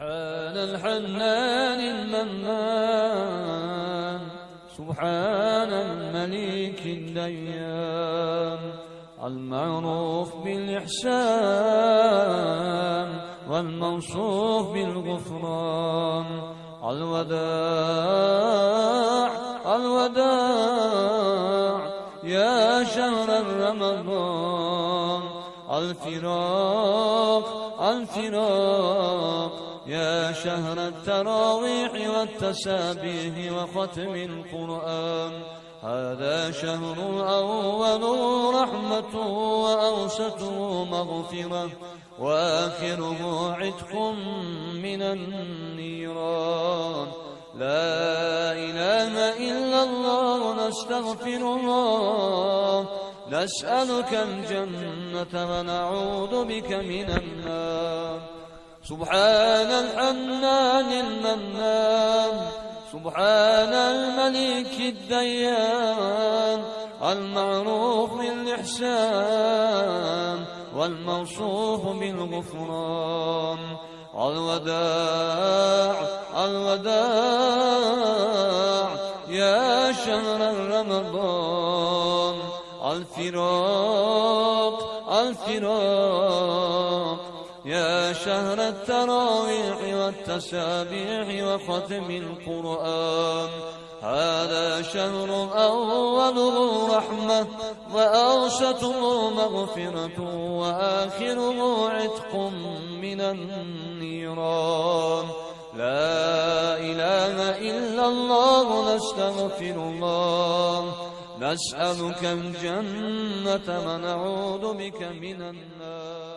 سبحان الحنان المنان، سبحان الملك الديان، المعروف بالإحسان والموصوف بالغفران. الوداع الوداع يا شهر رمضان، الفراق الفراق يا شهر التراويح والتسابيح وختم القرآن. هذا شهر أوله رحمة وأوسطه مغفرة وآخره عتق من النيران. لا إله إلا الله، نستغفر الله، نسألك الجنة ونعوذ بك من النار. سبحان الحنان المنان، سبحان الملك الديان، المعروف بالإحسان والموصوف بالغفران. الوداع الوداع يا شهر رمضان، الفراق الفراق يا شهر التراويح والتسابيح وختم القرآن. هذا شهر أوله رحمة وأوسطه مغفرة وآخره عتق من النيران. لا إله إلا الله، نستغفر الله، نسألك الجنة ونعوذ بك من النار.